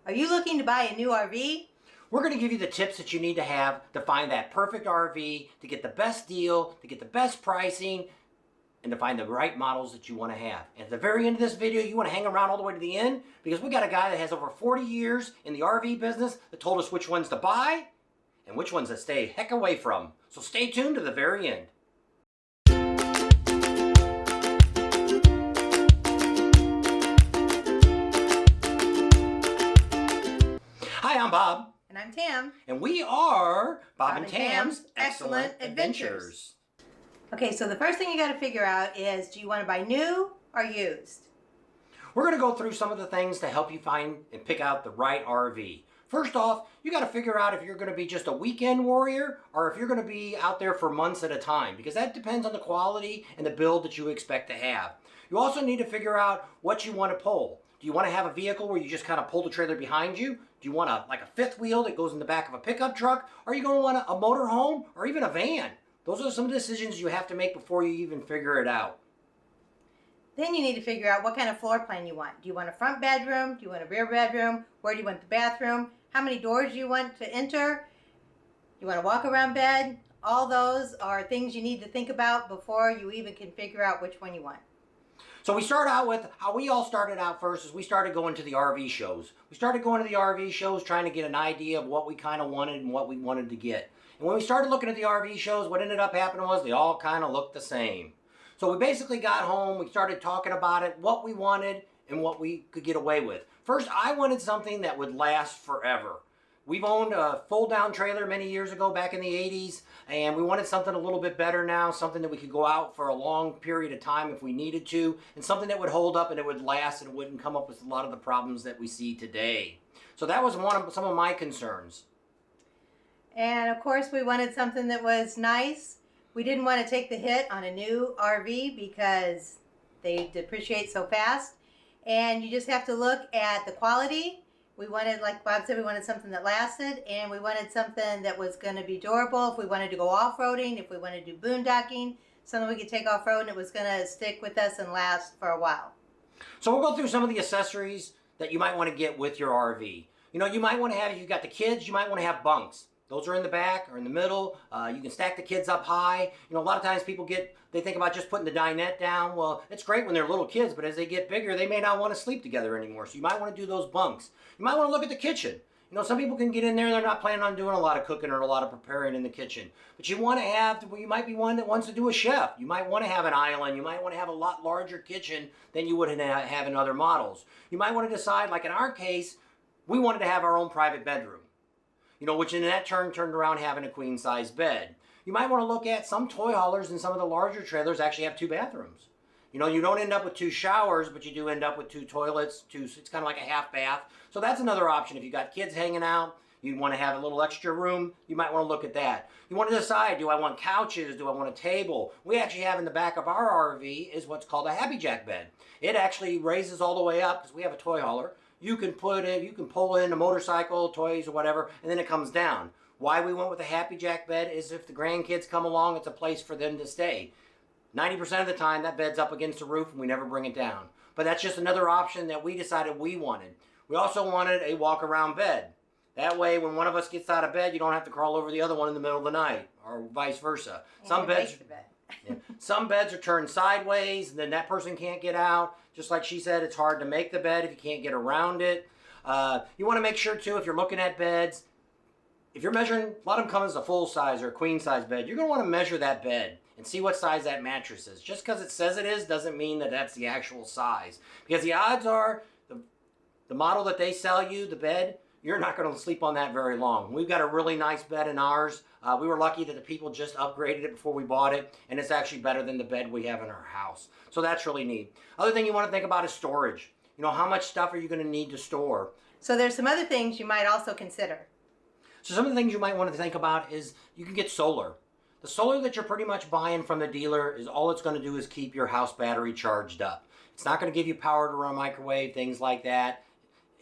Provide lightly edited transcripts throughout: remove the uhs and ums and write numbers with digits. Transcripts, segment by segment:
Are you looking to buy a new RV? We're going to give you the tips that you need to have to find that perfect RV, to get the best deal, to get the best pricing, and to find the right models that you want to have. And at the very end of this video, you want to hang around all the way to the end because we got a guy that has over 40 years in the RV business that told us which ones to buy and which ones to stay heck away from. So stay tuned to the very end. Hi, I'm Bob. And I'm Tam. And we are Bob and Tam's Excellent Adventures. Okay, so the first thing you got to figure out is, do you want to buy new or used? We're going to go through some of the things to help you find and pick out the right RV. First off, you got to figure out if you're going to be just a weekend warrior or if you're going to be out there for months at a time, because that depends on the quality and the build that you expect to have. You also need to figure out what you want to pull. Do you want to have a vehicle where you just kind of pull the trailer behind you? Do you want like a fifth wheel that goes in the back of a pickup truck? Or are you going to want a motorhome or even a van? Those are some decisions you have to make before you even figure it out. Then you need to figure out what kind of floor plan you want. Do you want a front bedroom? Do you want a rear bedroom? Where do you want the bathroom? How many doors do you want to enter? You want a walk around bed? All those are things you need to think about before you even can figure out which one you want. So we start out with how we all started out first is we started going to the RV shows. We started going to the RV shows trying to get an idea of what we kind of wanted and what we wanted to get. And when we started looking at the RV shows, what ended up happening was they all kind of looked the same. So we basically got home, we started talking about it, what we wanted and what we could get away with. First, I wanted something that would last forever. We've owned a fold-down trailer many years ago, back in the 80s, and we wanted something a little bit better now, something that we could go out for a long period of time if we needed to, and something that would hold up and it would last and it wouldn't come up with a lot of the problems that we see today. So that was some of my concerns. And of course, we wanted something that was nice. We didn't want to take the hit on a new RV because they depreciate so fast. And you just have to look at the quality. We wanted, like Bob said, we wanted something that lasted, and we wanted something that was going to be durable if we wanted to go off-roading, if we wanted to do boondocking, something we could take off-road and it was going to stick with us and last for a while. So we'll go through some of the accessories that you might want to get with your RV. You know, you might want to have, if you've got the kids, you might want to have bunks. Those are in the back or in the middle. You can stack the kids up high. You know, a lot of times people they think about just putting the dinette down. Well, it's great when they're little kids, but as they get bigger, they may not want to sleep together anymore. So you might want to do those bunks. You might want to look at the kitchen. You know, some people can get in there and they're not planning on doing a lot of cooking or a lot of preparing in the kitchen. But you want to have, you might be one that wants to do a chef. You might want to have an island. You might want to have a lot larger kitchen than you would have in other models. You might want to decide, like in our case, we wanted to have our own private bedroom. You know, which in that turn turned around having a queen size bed. You might want to look at some toy haulers and some of the larger trailers actually have 2 bathrooms. You know, you don't end up with 2 showers, but you do end up with 2 toilets, it's kind of like a half bath. So that's another option. If you got kids hanging out, you want to have a little extra room, you might want to look at that. You want to decide, do I want couches? Do I want a table? We actually have in the back of our RV is what's called a Happy Jack bed. It actually raises all the way up because we have a toy hauler. You can pull in a motorcycle, toys, or whatever, and then it comes down. Why we went with the Happy Jack bed is if the grandkids come along, it's a place for them to stay. 90% of the time, that bed's up against the roof and we never bring it down. But that's just another option that we decided we wanted. We also wanted a walk-around bed. That way, when one of us gets out of bed, you don't have to crawl over the other one in the middle of the night, or vice versa. Some beds are turned sideways, and then that person can't get out. Just like she said, it's hard to make the bed if you can't get around it. You want to make sure, too, if you're looking at beds, if you're measuring, a lot of them come as a full size or a queen size bed, you're going to want to measure that bed and see what size that mattress is. Just because it says it is doesn't mean that that's the actual size. Because the odds are, the model that they sell you, the bed, you're not going to sleep on that very long. We've got a really nice bed in ours. We were lucky that the people just upgraded it before we bought it, and it's actually better than the bed we have in our house. So that's really neat. Other thing you want to think about is storage. You know, how much stuff are you going to need to store? So there's some other things you might also consider. So some of the things you might want to think about is you can get solar. The solar that you're pretty much buying from the dealer is all it's going to do is keep your house battery charged up. It's not going to give you power to run a microwave, things like that.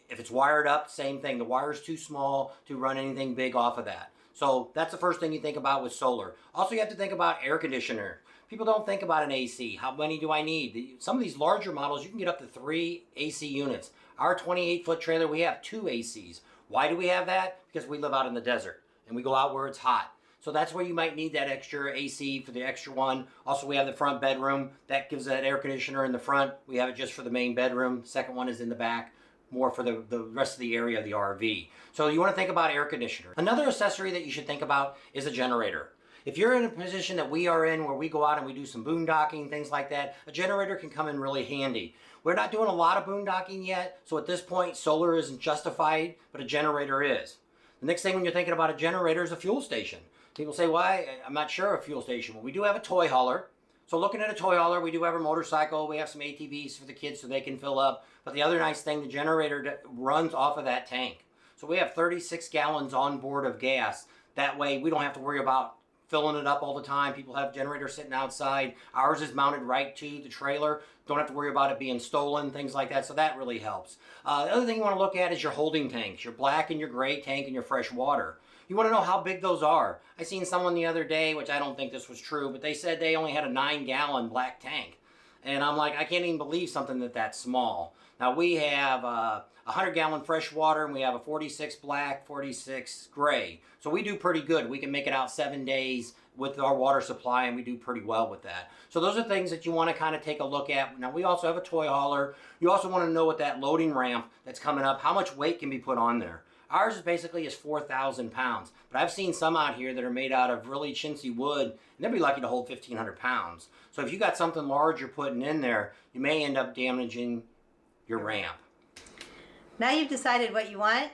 If it's wired up, same thing. The wire's too small to run anything big off of that. So that's the first thing you think about with solar. Also, you have to think about air conditioner. People don't think about an AC. How many do I need? Some of these larger models, you can get up to 3 AC units. Our 28-foot trailer, we have 2 ACs. Why do we have that? Because we live out in the desert and we go out where it's hot. So that's where you might need that extra AC for the extra one. Also, we have the front bedroom. That gives that air conditioner in the front. We have it just for the main bedroom. The second one is in the back, more for the rest of the area of the RV. So you want to think about air conditioner. Another accessory that you should think about is a generator. If you're in a position that we are in where we go out and we do some boondocking, things like that, a generator can come in really handy. We're not doing a lot of boondocking yet, so at this point solar isn't justified, but a generator is. The next thing when you're thinking about a generator is a fuel station. People say, why? I'm not sure of a fuel station. Well, we do have a toy hauler. So looking at a toy hauler, we do have a motorcycle. We have some ATVs for the kids so they can fill up. But the other nice thing, the generator runs off of that tank. So we have 36 gallons on board of gas. That way we don't have to worry about filling it up all the time. People have generators sitting outside. Ours is mounted right to the trailer. Don't have to worry about it being stolen, things like that. So that really helps. The other thing you want to look at is your holding tanks, your black and your gray tank and your fresh water. You want to know how big those are. I seen someone the other day, which I don't think this was true, but they said they only had a 9-gallon black tank. And I'm like, I can't even believe something that's small. Now we have a 100-gallon fresh water and we have a 46 black, 46 gray. So we do pretty good. We can make it out 7 days with our water supply and we do pretty well with that. So those are things that you want to kind of take a look at. Now we also have a toy hauler. You also want to know what that loading ramp that's coming up, how much weight can be put on there. Ours is basically 4,000 pounds, but I've seen some out here that are made out of really chintzy wood, and they'll be lucky to hold 1,500 pounds. So if you got something large you're putting in there, you may end up damaging your ramp. Now you've decided what you want,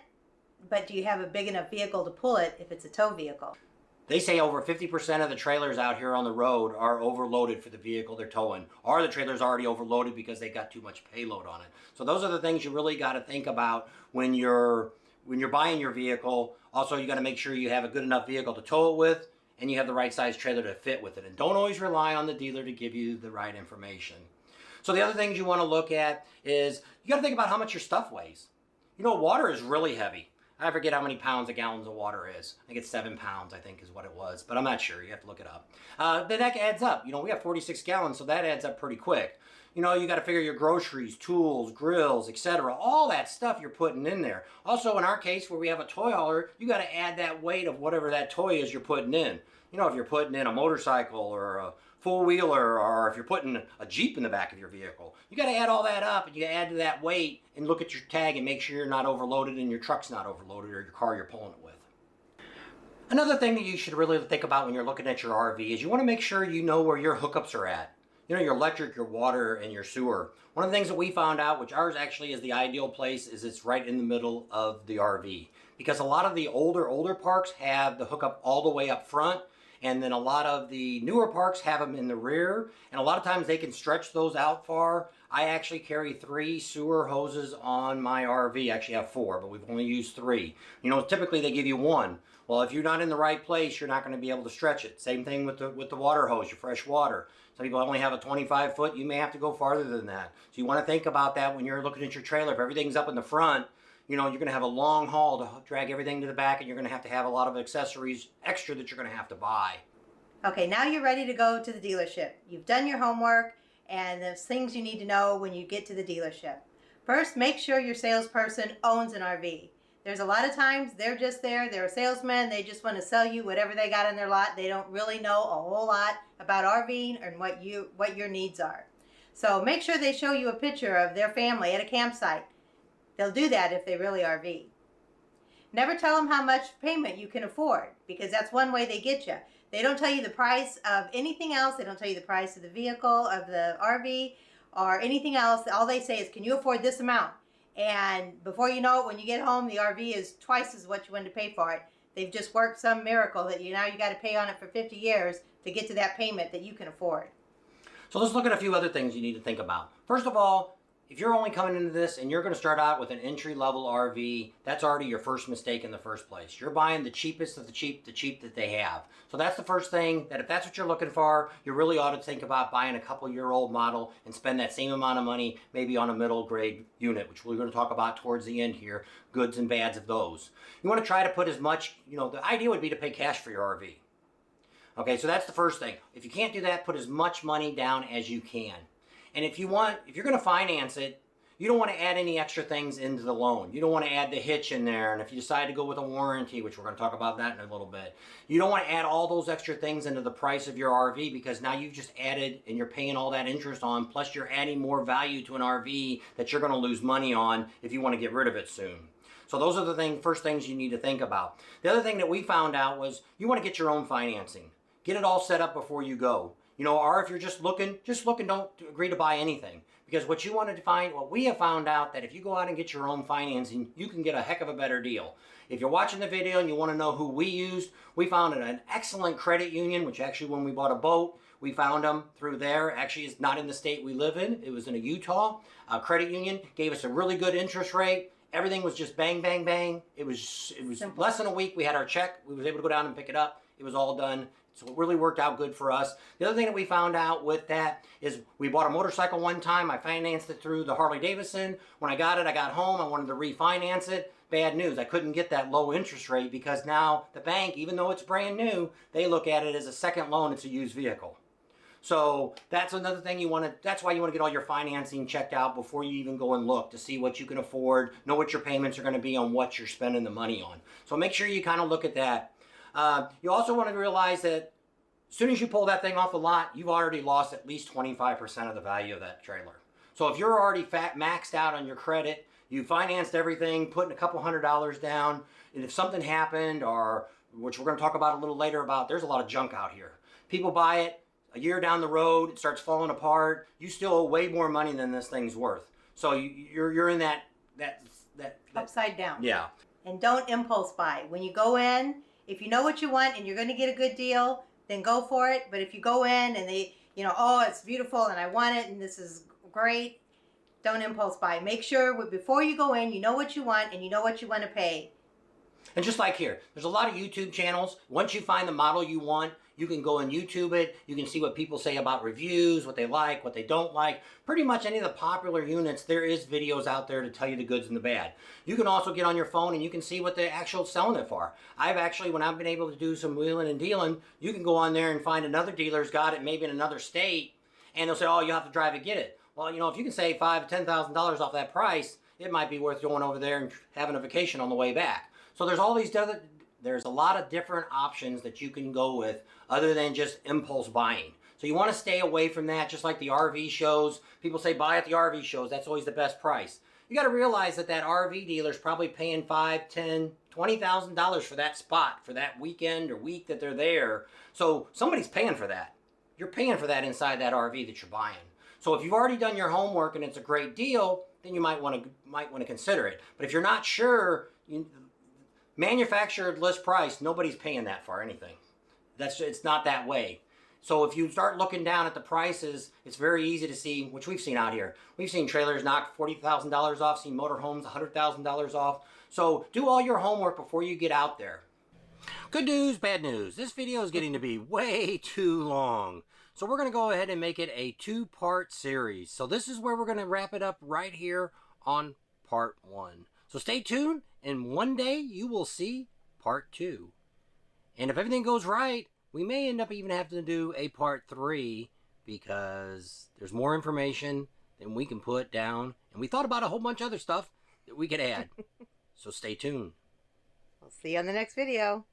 but do you have a big enough vehicle to pull it if it's a tow vehicle? They say over 50% of the trailers out here on the road are overloaded for the vehicle they're towing, or the trailer's already overloaded because they got too much payload on it. So those are the things you really got to think about when you're buying your vehicle. Also, you got to make sure you have a good enough vehicle to tow it with and you have the right size trailer to fit with it. And don't always rely on the dealer to give you the right information. So the other things you want to look at is you got to think about how much your stuff weighs. You know, water is really heavy. I forget how many pounds a gallon of water is. I think it's 7 pounds, I think is what it was, but I'm not sure. You have to look it up. But that adds up. You know, we have 46 gallons, so that adds up pretty quick. You know, you got to figure your groceries, tools, grills, etc. All that stuff you're putting in there. Also, in our case, where we have a toy hauler, you got to add that weight of whatever that toy is you're putting in. You know, if you're putting in a motorcycle or a four-wheeler, or if you're putting a Jeep in the back of your vehicle, you got to add all that up and you add to that weight and look at your tag and make sure you're not overloaded and your truck's not overloaded or your car you're pulling it with. Another thing that you should really think about when you're looking at your RV is you want to make sure you know where your hookups are at. You know, your electric, your water, and your sewer. One of the things that we found out, which ours actually is the ideal place, is it's right in the middle of the RV. Because a lot of the older parks have the hookup all the way up front, and then a lot of the newer parks have them in the rear, and a lot of times they can stretch those out far. I actually carry 3 sewer hoses on my RV. I actually have 4, but we've only used 3. You know, typically they give you 1. Well, if you're not in the right place, you're not going to be able to stretch it. Same thing with the water hose, your fresh water. Some people only have a 25 foot. You may have to go farther than that. So you want to think about that when you're looking at your trailer. If everything's up in the front, you know, you're going to have a long haul to drag everything to the back, and you're going to have a lot of accessories extra that you're going to have to buy. Okay, now you're ready to go to the dealership. You've done your homework, and there's things you need to know when you get to the dealership. First, make sure your salesperson owns an RV. There's a lot of times they're just there, they're a salesman, they just want to sell you whatever they got in their lot. They don't really know a whole lot about RVing and what your needs are. So make sure they show you a picture of their family at a campsite. They'll do that if they really RV. Never tell them how much payment you can afford, because that's one way they get you. They don't tell you the price of anything else. They don't tell you the price of the vehicle, of the RV, or anything else. All they say is, can you afford this amount? And before you know it, when you get home, the RV is twice as what you wanted to pay for it. They've just worked some miracle that now you got to pay on it for 50 years to get to that payment that you can afford. So let's look at a few other things you need to think about. First of all, if you're only coming into this and you're going to start out with an entry-level RV, that's already your first mistake in the first place. You're buying the cheapest of the cheap that they have. So that's the first thing, that if that's what you're looking for, you really ought to think about buying a couple-year-old model and spend that same amount of money maybe on a middle-grade unit, which we're going to talk about towards the end here, goods and bads of those. You want to try to put as much, the idea would be to pay cash for your RV. Okay, so that's the first thing. If you can't do that, put as much money down as you can. And if you're going to finance it, you don't want to add any extra things into the loan. You don't want to add the hitch in there. And if you decide to go with a warranty, which we're going to talk about that in a little bit, you don't want to add all those extra things into the price of your RV, because now you've just added and you're paying all that interest on, plus you're adding more value to an RV that you're going to lose money on if you want to get rid of it soon. So those are the first things you need to think about. The other thing that we found out was you want to get your own financing. Get it all set up before you go. You know, or if you're just looking, don't agree to buy anything. Because what you want to find, what we have found out, that if you go out and get your own financing, you can get a heck of a better deal. If you're watching the video and you want to know who we used, we found an excellent credit union, which actually when we bought a boat, we found them through there. Actually, it's not in the state we live in. It was in Utah. A credit union gave us a really good interest rate. Everything was just bang, bang, bang. It was Simple. Less than a week. We had our check. We was able to go down and pick it up. It was all done. So it really worked out good for us. The other thing that we found out with that is we bought a motorcycle one time. I financed it through the Harley Davidson. When I got it, I got home. I wanted to refinance it. Bad news. I couldn't get that low interest rate because now the bank, even though it's brand new, they look at it as a second loan. It's a used vehicle. So that's another thing that's why you want to get all your financing checked out before you even go and look to see what you can afford, know what your payments are going to be on what you're spending the money on. So make sure you kind of look at that. You also want to realize that as soon as you pull that thing off the lot, you've already lost at least 25% of the value of that trailer. So if you're already maxed out on your credit, you financed everything, putting a couple $100 down, and if something happened, or which we're going to talk about a little later about, there's a lot of junk out here. People buy it, a year down the road, it starts falling apart. You still owe way more money than this thing's worth. So you're in that upside down. Yeah. And don't impulse buy. When you go in, if you know what you want and you're going to get a good deal, then go for it. But if you go in and they, oh, it's beautiful and I want it and this is great, don't impulse buy. Make sure before you go in, you know what you want and you know what you want to pay. And just like here, there's a lot of YouTube channels. Once you find the model you want, you can go and YouTube it. You can see what people say about reviews, what they like, what they don't like. Pretty much any of the popular units, there is videos out there to tell you the goods and the bad. You can also get on your phone and you can see what they're actually selling it for. When I've been able to do some wheeling and dealing, you can go on there and find another dealer's got it maybe in another state, and they'll say, oh, you have to drive and get it. Well, if you can save $5,000 to $10,000 off that price, it might be worth going over there and having a vacation on the way back. So there's a lot of different options that you can go with other than just impulse buying. So you want to stay away from that, just like the RV shows. People say buy at the RV shows. That's always the best price. You got to realize that RV dealer is probably paying $5,000, $10,000, $20,000 for that spot, for that weekend or week that they're there. So somebody's paying for that. You're paying for that inside that RV that you're buying. So if you've already done your homework and it's a great deal, then you might want to consider it. But if you're not sure, manufactured list price, nobody's paying that for anything. It's not that way. So if you start looking down at the prices, it's very easy to see, which we've seen out here. We've seen trailers knock $40,000 off, seen motorhomes $100,000 off. So do all your homework before you get out there. Good news, bad news. This video is getting to be way too long. So we're going to go ahead and make it a two-part series. So this is where we're going to wrap it up right here on part 1. So stay tuned, and one day you will see part 2. And if everything goes right, we may end up even having to do a part 3 because there's more information than we can put down. And we thought about a whole bunch of other stuff that we could add. So stay tuned. We'll see you on the next video.